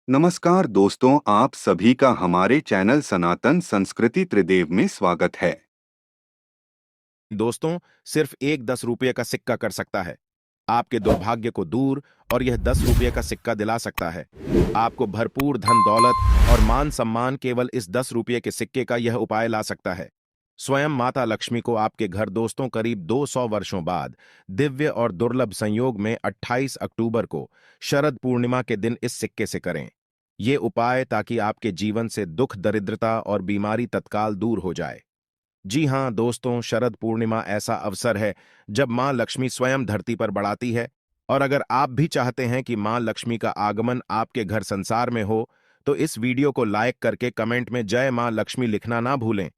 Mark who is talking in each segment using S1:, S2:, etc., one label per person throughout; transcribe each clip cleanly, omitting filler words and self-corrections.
S1: नमस्कार दोस्तों, आप सभी का हमारे चैनल सनातन संस्कृति त्रिदेव में स्वागत है।
S2: दोस्तों, सिर्फ एक 10 रुपये का सिक्का कर सकता है आपके दुर्भाग्य को दूर। और यह 10 रुपये का सिक्का दिला सकता है आपको भरपूर धन दौलत और मान सम्मान। केवल इस 10 रुपये के सिक्के का यह उपाय ला सकता है स्वयं माता लक्ष्मी को आपके घर। दोस्तों, करीब 200 वर्षों बाद दिव्य और दुर्लभ संयोग में 28 अक्टूबर को शरद पूर्णिमा के दिन इस सिक्के से करें ये उपाय, ताकि आपके जीवन से दुख, दरिद्रता और बीमारी तत्काल दूर हो जाए। जी हां दोस्तों, शरद पूर्णिमा ऐसा अवसर है जब मां लक्ष्मी स्वयं धरती पर बढ़ाती है। और अगर आप भी चाहते हैं कि मां लक्ष्मी का आगमन आपके घर संसार में हो, तो इस वीडियो को लाइक करके कमेंट में जय मां लक्ष्मी लिखना ना भूलें।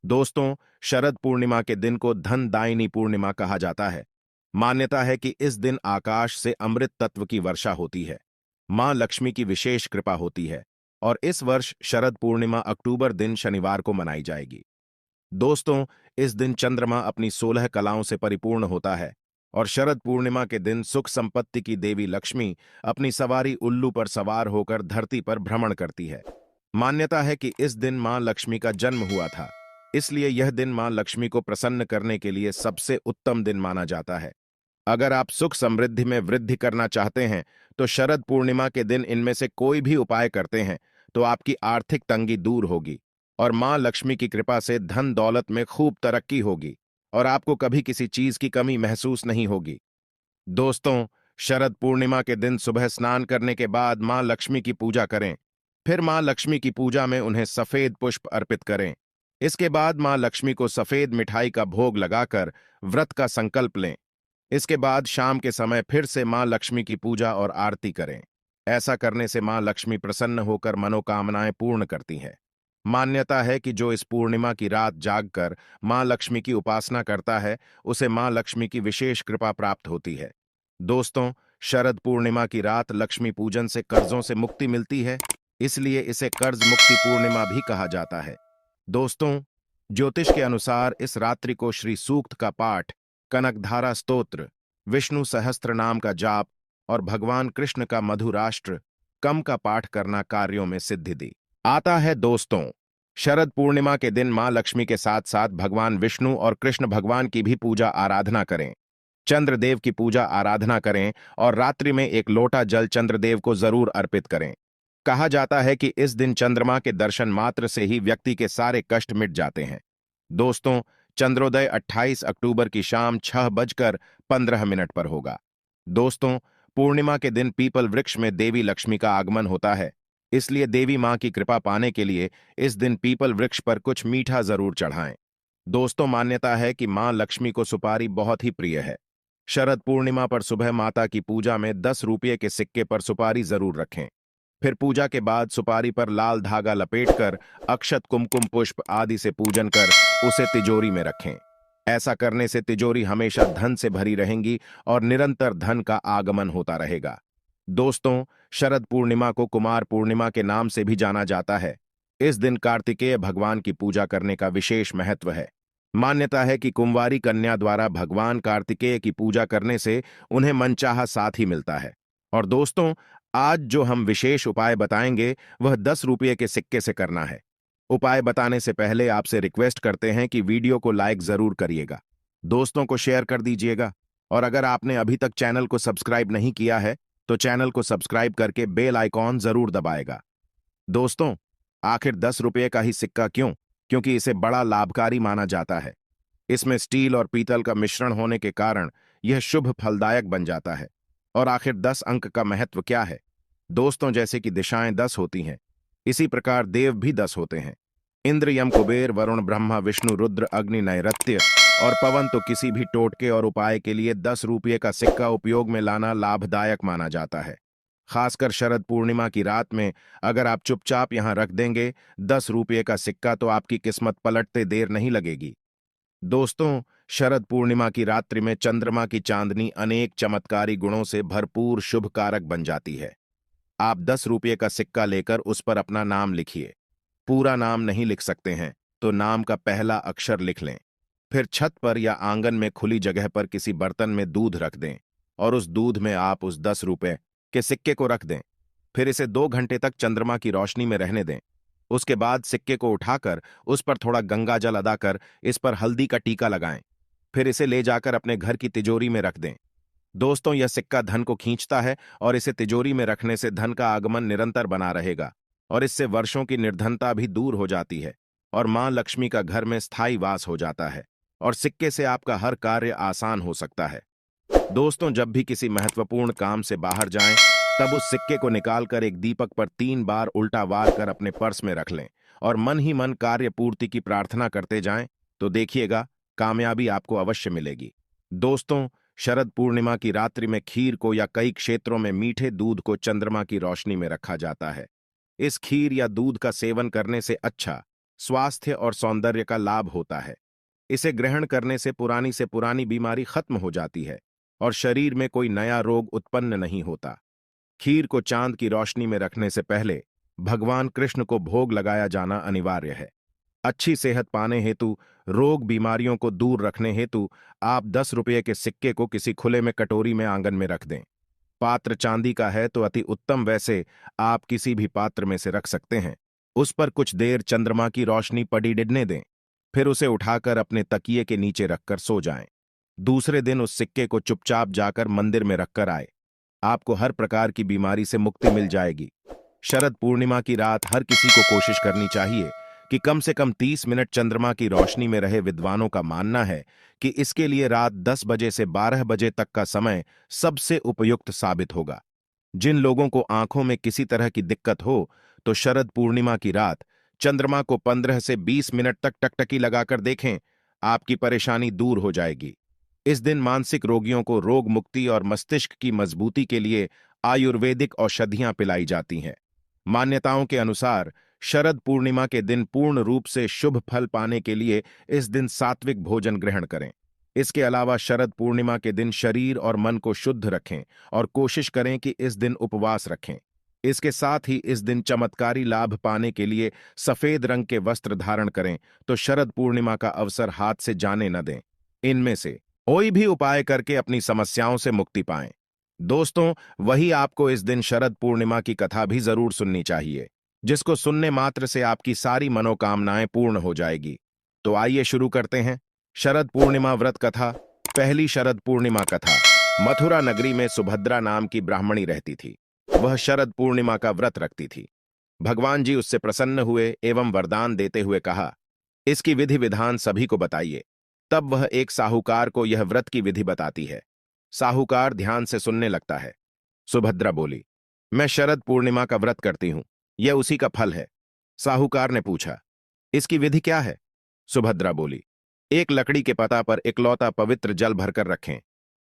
S2: दोस्तों, शरद पूर्णिमा के दिन को धन दायिनी पूर्णिमा कहा जाता है। मान्यता है कि इस दिन आकाश से अमृत तत्व की वर्षा होती है, मां लक्ष्मी की विशेष कृपा होती है। और इस वर्ष शरद पूर्णिमा अक्टूबर दिन शनिवार को मनाई जाएगी। दोस्तों, इस दिन चंद्रमा अपनी 16 कलाओं से परिपूर्ण होता है और शरद पूर्णिमा के दिन सुख संपत्ति की देवी लक्ष्मी अपनी सवारी उल्लू पर सवार होकर धरती पर भ्रमण करती है। मान्यता है कि इस दिन मां लक्ष्मी का जन्म हुआ था, इसलिए यह दिन मां लक्ष्मी को प्रसन्न करने के लिए सबसे उत्तम दिन माना जाता है। अगर आप सुख समृद्धि में वृद्धि करना चाहते हैं, तो शरद पूर्णिमा के दिन इनमें से कोई भी उपाय करते हैं तो आपकी आर्थिक तंगी दूर होगी और मां लक्ष्मी की कृपा से धन दौलत में खूब तरक्की होगी और आपको कभी किसी चीज की कमी महसूस नहीं होगी। दोस्तों, शरद पूर्णिमा के दिन सुबह स्नान करने के बाद मां लक्ष्मी की पूजा करें। फिर मां लक्ष्मी की पूजा में उन्हें सफेद पुष्प अर्पित करें। इसके बाद मां लक्ष्मी को सफेद मिठाई का भोग लगाकर व्रत का संकल्प लें। इसके बाद शाम के समय फिर से मां लक्ष्मी की पूजा और आरती करें। ऐसा करने से मां लक्ष्मी प्रसन्न होकर मनोकामनाएं पूर्ण करती हैं। मान्यता है कि जो इस पूर्णिमा की रात जागकर मां लक्ष्मी की उपासना करता है, उसे मां लक्ष्मी की विशेष कृपा प्राप्त होती है। दोस्तों, शरद पूर्णिमा की रात लक्ष्मी पूजन से कर्जों से मुक्ति मिलती है, इसलिए इसे कर्ज मुक्ति पूर्णिमा भी कहा जाता है। दोस्तों, ज्योतिष के अनुसार इस रात्रि को श्री सूक्त का पाठ, कनकधारा स्तोत्र, विष्णु सहस्त्र नाम का जाप और भगवान कृष्ण का मधुराष्ट्र कम का पाठ करना कार्यों में सिद्धि दी आता है। दोस्तों, शरद पूर्णिमा के दिन मां लक्ष्मी के साथ साथ भगवान विष्णु और कृष्ण भगवान की भी पूजा आराधना करें। चंद्रदेव की पूजा आराधना करें और रात्रि में एक लोटा जल चंद्रदेव को जरूर अर्पित करें। कहा जाता है कि इस दिन चंद्रमा के दर्शन मात्र से ही व्यक्ति के सारे कष्ट मिट जाते हैं। दोस्तों, चंद्रोदय 28 अक्टूबर की शाम 6:15 पर होगा। दोस्तों, पूर्णिमा के दिन पीपल वृक्ष में देवी लक्ष्मी का आगमन होता है, इसलिए देवी मां की कृपा पाने के लिए इस दिन पीपल वृक्ष पर कुछ मीठा जरूर चढ़ाएं। दोस्तों, मान्यता है कि मां लक्ष्मी को सुपारी बहुत ही प्रिय है। शरद पूर्णिमा पर सुबह माता की पूजा में 10 रुपये के सिक्के पर सुपारी जरूर रखें। फिर पूजा के बाद सुपारी पर लाल धागा लपेटकर अक्षत, कुमकुम, पुष्प आदि से पूजन कर उसे तिजोरी में रखें। ऐसा करने से तिजोरी हमेशा धन से भरी रहेंगी और निरंतर धन का आगमन होता रहेगा। दोस्तों, शरद पूर्णिमा को कुमार पूर्णिमा के नाम से भी जाना जाता है। इस दिन कार्तिकेय भगवान की पूजा करने का विशेष महत्व है। मान्यता है कि कुंवारी कन्या द्वारा भगवान कार्तिकेय की पूजा करने से उन्हें मनचाहा साथी मिलता है। और दोस्तों, आज जो हम विशेष उपाय बताएंगे वह 10 रुपये के सिक्के से करना है। उपाय बताने से पहले आपसे रिक्वेस्ट करते हैं कि वीडियो को लाइक जरूर करिएगा, दोस्तों को शेयर कर दीजिएगा और अगर आपने अभी तक चैनल को सब्सक्राइब नहीं किया है तो चैनल को सब्सक्राइब करके बेल आइकॉन जरूर दबाएगा। दोस्तों, आखिर 10 रुपये का ही सिक्का क्यों? क्योंकि इसे बड़ा लाभकारी माना जाता है। इसमें स्टील और पीतल का मिश्रण होने के कारण यह शुभ फलदायक बन जाता है। और आखिर 10 अंक का महत्व क्या है? दोस्तों, जैसे कि दिशाएं 10 होती हैं, इसी प्रकार देव भी 10 होते हैं। इंद्र, यम, कुबेर, वरुण, ब्रह्मा, विष्णु, रुद्र, अग्नि, नैऋत्य और पवन। तो किसी भी टोटके और उपाय के लिए 10 रुपये का सिक्का उपयोग में लाना लाभदायक माना जाता है। खासकर शरद पूर्णिमा की रात में अगर आप चुपचाप यहां रख देंगे 10 रुपये का सिक्का, तो आपकी किस्मत पलटते देर नहीं लगेगी। दोस्तों, शरद पूर्णिमा की रात्रि में चंद्रमा की चांदनी अनेक चमत्कारी गुणों से भरपूर शुभ कारक बन जाती है। आप 10 रुपये का सिक्का लेकर उस पर अपना नाम लिखिए। पूरा नाम नहीं लिख सकते हैं तो नाम का पहला अक्षर लिख लें। फिर छत पर या आंगन में खुली जगह पर किसी बर्तन में दूध रख दें और उस दूध में आप उस 10 रुपये के सिक्के को रख दें। फिर इसे 2 घंटे तक चंद्रमा की रोशनी में रहने दें। उसके बाद सिक्के को उठाकर उस पर थोड़ा गंगा जल अदाकर इस पर हल्दी का टीका लगाएं। फिर इसे ले जाकर अपने घर की तिजोरी में रख दें। दोस्तों, यह सिक्का धन को खींचता है और इसे तिजोरी में रखने से धन का आगमन निरंतर बना रहेगा और इससे वर्षों की निर्धनता भी दूर हो जाती है और मां लक्ष्मी का घर में स्थायी वास हो जाता है और सिक्के से आपका हर कार्य आसान हो सकता है। दोस्तों, जब भी किसी महत्वपूर्ण काम से बाहर जाएं, तब उस सिक्के को निकालकर एक दीपक पर 3 बार उल्टा वार कर अपने पर्स में रख लें और मन ही मन कार्य पूर्ति की प्रार्थना करते जाएं, तो देखिएगा कामयाबी आपको अवश्य मिलेगी। दोस्तों, शरद पूर्णिमा की रात्रि में खीर को या कई क्षेत्रों में मीठे दूध को चंद्रमा की रोशनी में रखा जाता है। इस खीर या दूध का सेवन करने से अच्छा स्वास्थ्य और सौंदर्य का लाभ होता है। इसे ग्रहण करने से पुरानी बीमारी खत्म हो जाती है और शरीर में कोई नया रोग उत्पन्न नहीं होता। खीर को चांद की रोशनी में रखने से पहले भगवान कृष्ण को भोग लगाया जाना अनिवार्य है। अच्छी सेहत पाने हेतु, रोग बीमारियों को दूर रखने हेतु आप 10 रुपये के सिक्के को किसी खुले में कटोरी में आंगन में रख दें। पात्र चांदी का है तो अति उत्तम, वैसे आप किसी भी पात्र में से रख सकते हैं। उस पर कुछ देर चंद्रमा की रोशनी पड़ी डिडने दें, फिर उसे उठाकर अपने तकिए के नीचे रखकर सो जाएं। दूसरे दिन उस सिक्के को चुपचाप जाकर मंदिर में रखकर आए। आपको हर प्रकार की बीमारी से मुक्ति मिल जाएगी। शरद पूर्णिमा की रात हर किसी को कोशिश करनी चाहिए कि कम से कम 30 मिनट चंद्रमा की रोशनी में रहे। विद्वानों का मानना है कि इसके लिए रात 10 बजे से 12 बजे तक का समय सबसे उपयुक्त साबित होगा। जिन लोगों को आंखों में किसी तरह की दिक्कत हो, तो शरद पूर्णिमा की रात चंद्रमा को 15 से 20 मिनट तक टकटकी लगाकर देखें, आपकी परेशानी दूर हो जाएगी। इस दिन मानसिक रोगियों को रोग मुक्ति और मस्तिष्क की मजबूती के लिए आयुर्वेदिक औषधियां पिलाई जाती हैं। मान्यताओं के अनुसार शरद पूर्णिमा के दिन पूर्ण रूप से शुभ फल पाने के लिए इस दिन सात्विक भोजन ग्रहण करें। इसके अलावा शरद पूर्णिमा के दिन शरीर और मन को शुद्ध रखें और कोशिश करें कि इस दिन उपवास रखें। इसके साथ ही इस दिन चमत्कारी लाभ पाने के लिए सफेद रंग के वस्त्र धारण करें, तो शरद पूर्णिमा का अवसर हाथ से जाने न दें। इनमें से कोई भी उपाय करके अपनी समस्याओं से मुक्ति पाएं। दोस्तों, वही आपको इस दिन शरद पूर्णिमा की कथा भी जरूर सुननी चाहिए, जिसको सुनने मात्र से आपकी सारी मनोकामनाएं पूर्ण हो जाएगी। तो आइए शुरू करते हैं शरद पूर्णिमा व्रत कथा। पहली शरद पूर्णिमा कथा। मथुरा नगरी में सुभद्रा नाम की ब्राह्मणी रहती थी। वह शरद पूर्णिमा का व्रत रखती थी। भगवान जी उससे प्रसन्न हुए एवं वरदान देते हुए कहा, इसकी विधि विधान सभी को बताइए। तब वह एक साहूकार को यह व्रत की विधि बताती है। साहूकार ध्यान से सुनने लगता है। सुभद्रा बोली, मैं शरद पूर्णिमा का व्रत करती हूं, यह उसी का फल है। साहूकार ने पूछा, इसकी विधि क्या है? सुभद्रा बोली, एक लकड़ी के पता पर इकलौता पवित्र जल भरकर रखें,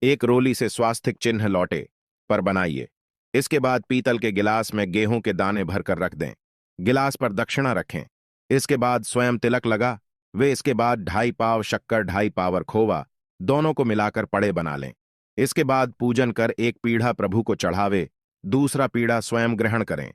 S2: एक रोली से स्वास्तिक चिन्ह लौटे पर बनाइए। इसके बाद पीतल के गिलास में गेहूं के दाने भरकर रख दें। गिलास पर दक्षिणा रखें। इसके बाद स्वयं तिलक लगा वे इसके बाद 2.5 पाव शक्कर 2.5 पावर खोवा दोनों को मिलाकर पड़े बना लें। इसके बाद पूजन कर एक पीढ़ा प्रभु को चढ़ावे, दूसरा पीढ़ा स्वयं ग्रहण करें,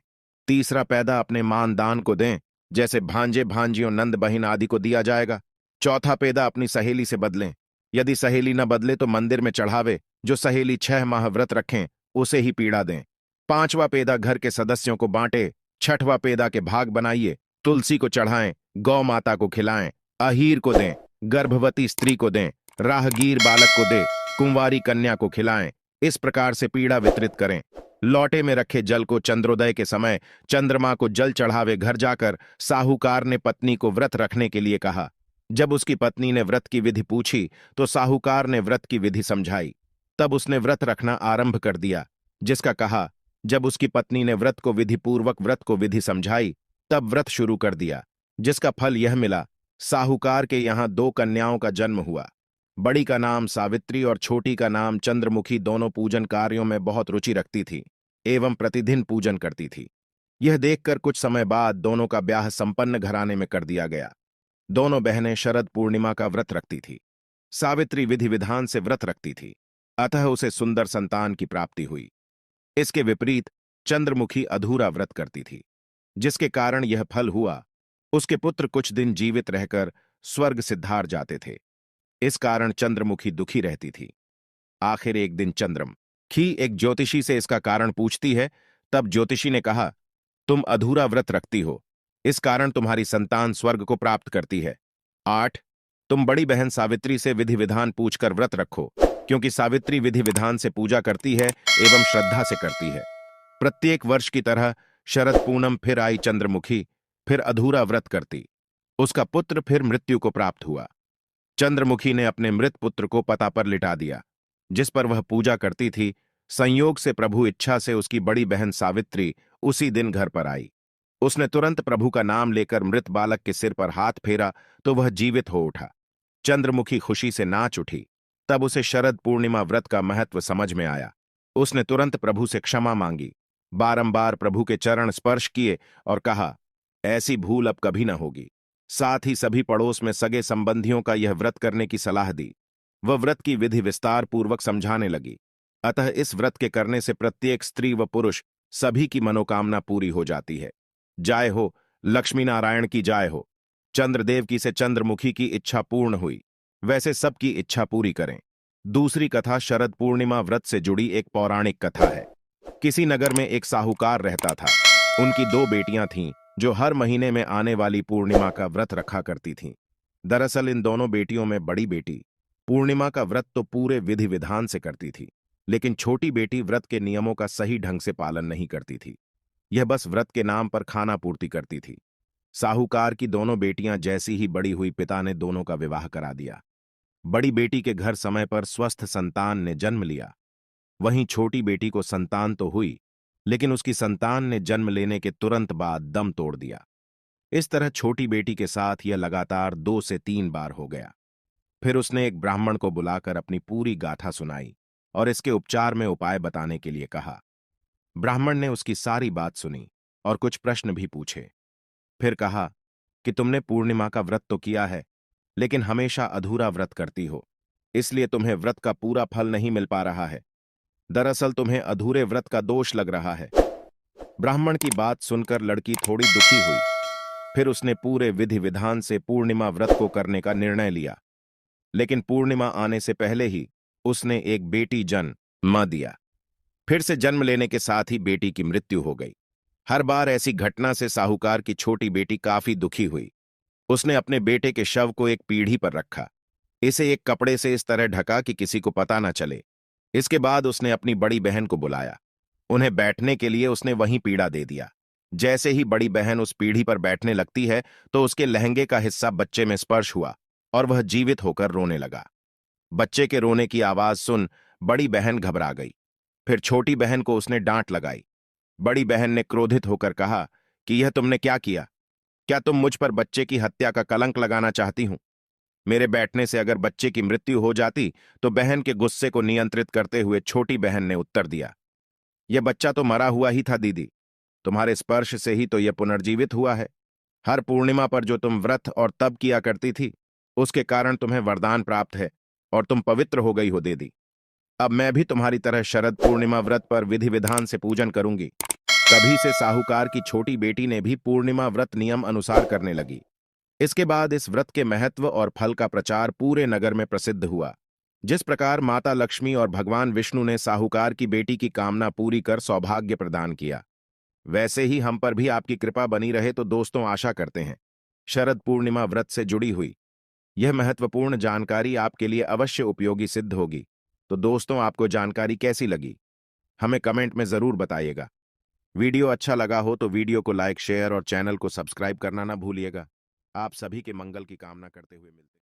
S2: तीसरा पैदा अपने मानदान को दें, जैसे भांजे भांजियों नंद बहिन आदि को दिया जाएगा। चौथा पैदा अपनी सहेली से बदलें, यदि सहेली न बदले तो मंदिर में चढ़ावे। जो सहेली 6 माह व्रत रखें उसे ही पीड़ा दें। 5वां पेदा घर के सदस्यों को बांटे। 6वां पेदा के भाग बनाइए, तुलसी को चढ़ाएं, गौ माता को खिलाएं, अहीर को दें, गर्भवती स्त्री को दें, राहगीर बालक को दें, कुंवारी कन्या को खिलाएं। इस प्रकार से पीड़ा वितरित करें। लौटे में रखे जल को चंद्रोदय के समय चंद्रमा को जल चढ़ावे। घर जाकर साहूकार ने पत्नी को व्रत रखने के लिए कहा। जब उसकी पत्नी ने व्रत की विधि पूछी तो साहूकार ने व्रत की विधि समझाई। तब उसने व्रत रखना आरंभ कर दिया, जिसका कहा। जब उसकी पत्नी ने व्रत को विधि पूर्वक व्रत को विधि समझाई, तब व्रत शुरू कर दिया, जिसका फल यह मिला। साहूकार के यहाँ 2 कन्याओं का जन्म हुआ। बड़ी का नाम सावित्री और छोटी का नाम चंद्रमुखी। दोनों पूजन कार्यों में बहुत रुचि रखती थी एवं प्रतिदिन पूजन करती थी। यह देखकर कुछ समय बाद दोनों का ब्याह संपन्न घराने में कर दिया गया। दोनों बहनें शरद पूर्णिमा का व्रत रखती थी। सावित्री विधि विधान से व्रत रखती थी, अतः उसे सुंदर संतान की प्राप्ति हुई। इसके विपरीत चंद्रमुखी अधूरा व्रत करती थी, जिसके कारण यह फल हुआ। उसके पुत्र कुछ दिन जीवित रहकर स्वर्ग सिद्धार जाते थे। इस कारण चंद्रमुखी दुखी रहती थी। आखिर एक दिन चंद्रमुखी एक ज्योतिषी से इसका कारण पूछती है, तब ज्योतिषी ने कहा, तुम अधूरा व्रत रखती हो, इस कारण तुम्हारी संतान स्वर्ग को प्राप्त करती है। 8. तुम बड़ी बहन सावित्री से विधि विधान पूछकर व्रत रखो, क्योंकि सावित्री विधि विधान से पूजा करती है एवं श्रद्धा से करती है। प्रत्येक वर्ष की तरह शरद पूनम फिर आई चंद्रमुखी, फिर अधूरा व्रत करती। उसका पुत्र फिर मृत्यु को प्राप्त हुआ। चंद्रमुखी ने अपने मृत पुत्र को पता पर लिटा दिया, जिस पर वह पूजा करती थी। संयोग से प्रभु इच्छा से उसकी बड़ी बहन सावित्री उसी दिन घर पर आई। उसने तुरंत प्रभु का नाम लेकर मृत बालक के सिर पर हाथ फेरा तो वह जीवित हो उठा। चंद्रमुखी खुशी से नाच उठी। तब उसे शरद पूर्णिमा व्रत का महत्व समझ में आया। उसने तुरंत प्रभु से क्षमा मांगी, बारंबार प्रभु के चरण स्पर्श किए और कहा, ऐसी भूल अब कभी न होगी। साथ ही सभी पड़ोस में सगे संबंधियों का यह व्रत करने की सलाह दी। वह व्रत की विधि विस्तार पूर्वक समझाने लगी। अतः इस व्रत के करने से प्रत्येक स्त्री व पुरुष सभी की मनोकामना पूरी हो जाती है। जय हो, लक्ष्मी नारायण की जय हो। चंद्रदेव की से चंद्रमुखी की इच्छा पूर्ण हुई, वैसे सबकी इच्छा पूरी करें। दूसरी कथा शरद पूर्णिमा व्रत से जुड़ी एक पौराणिक कथा है। किसी नगर में एक साहूकार रहता था। उनकी 2 बेटियां थीं, जो हर महीने में आने वाली पूर्णिमा का व्रत रखा करती थीं। दरअसल इन दोनों बेटियों में बड़ी बेटी पूर्णिमा का व्रत तो पूरे विधि विधान से करती थी, लेकिन छोटी बेटी व्रत के नियमों का सही ढंग से पालन नहीं करती थी। यह बस व्रत के नाम पर खाना पूर्ति करती थी। साहूकार की दोनों बेटियां जैसी ही बड़ी हुई, पिता ने दोनों का विवाह करा दिया। बड़ी बेटी के घर समय पर स्वस्थ संतान ने जन्म लिया। वहीं छोटी बेटी को संतान तो हुई, लेकिन उसकी संतान ने जन्म लेने के तुरंत बाद दम तोड़ दिया। इस तरह छोटी बेटी के साथ यह लगातार 2 से 3 बार हो गया। फिर उसने एक ब्राह्मण को बुलाकर अपनी पूरी गाथा सुनाई और इसके उपचार में उपाय बताने के लिए कहा। ब्राह्मण ने उसकी सारी बात सुनी और कुछ प्रश्न भी पूछे। फिर कहा कि तुमने पूर्णिमा का व्रत तो किया है, लेकिन हमेशा अधूरा व्रत करती हो, इसलिए तुम्हें व्रत का पूरा फल नहीं मिल पा रहा है। दरअसल तुम्हें अधूरे व्रत का दोष लग रहा है। ब्राह्मण की बात सुनकर लड़की थोड़ी दुखी हुई। फिर उसने पूरे विधि विधान से पूर्णिमा व्रत को करने का निर्णय लिया, लेकिन पूर्णिमा आने से पहले ही उसने एक बेटी जन्म दिया। फिर से जन्म लेने के साथ ही बेटी की मृत्यु हो गई। हर बार ऐसी घटना से साहूकार की छोटी बेटी काफी दुखी हुई। उसने अपने बेटे के शव को एक पीढ़ी पर रखा, इसे एक कपड़े से इस तरह ढका कि किसी को पता न चले। इसके बाद उसने अपनी बड़ी बहन को बुलाया। उन्हें बैठने के लिए उसने वहीं पीढ़ा दे दिया। जैसे ही बड़ी बहन उस पीढ़ी पर बैठने लगती है तो उसके लहंगे का हिस्सा बच्चे में स्पर्श हुआ और वह जीवित होकर रोने लगा। बच्चे के रोने की आवाज सुन बड़ी बहन घबरा गई। फिर छोटी बहन को उसने डांट लगाई। बड़ी बहन ने क्रोधित होकर कहा कि यह तुमने क्या किया? क्या तुम मुझ पर बच्चे की हत्या का कलंक लगाना चाहती हूं? मेरे बैठने से अगर बच्चे की मृत्यु हो जाती तो बहन के गुस्से को नियंत्रित करते हुए छोटी बहन ने उत्तर दिया, यह बच्चा तो मरा हुआ ही था दीदी, तुम्हारे स्पर्श से ही तो यह पुनर्जीवित हुआ है। हर पूर्णिमा पर जो तुम व्रत और तप किया करती थी, उसके कारण तुम्हें वरदान प्राप्त है और तुम पवित्र हो गई हो दीदी। अब मैं भी तुम्हारी तरह शरद पूर्णिमा व्रत पर विधि विधान से पूजन करूंगी। तभी से साहूकार की छोटी बेटी ने भी पूर्णिमा व्रत नियम अनुसार करने लगी। इसके बाद इस व्रत के महत्व और फल का प्रचार पूरे नगर में प्रसिद्ध हुआ। जिस प्रकार माता लक्ष्मी और भगवान विष्णु ने साहूकार की बेटी की कामना पूरी कर सौभाग्य प्रदान किया, वैसे ही हम पर भी आपकी कृपा बनी रहे। तो दोस्तों, आशा करते हैं शरद पूर्णिमा व्रत से जुड़ी हुई यह महत्वपूर्ण जानकारी आपके लिए अवश्य उपयोगी सिद्ध होगी। तो दोस्तों, आपको जानकारी कैसी लगी हमें कमेंट में जरूर बताइएगा। वीडियो अच्छा लगा हो तो वीडियो को लाइक, शेयर और चैनल को सब्सक्राइब करना ना भूलिएगा। आप सभी के मंगल की कामना करते हुए मिलते हैं।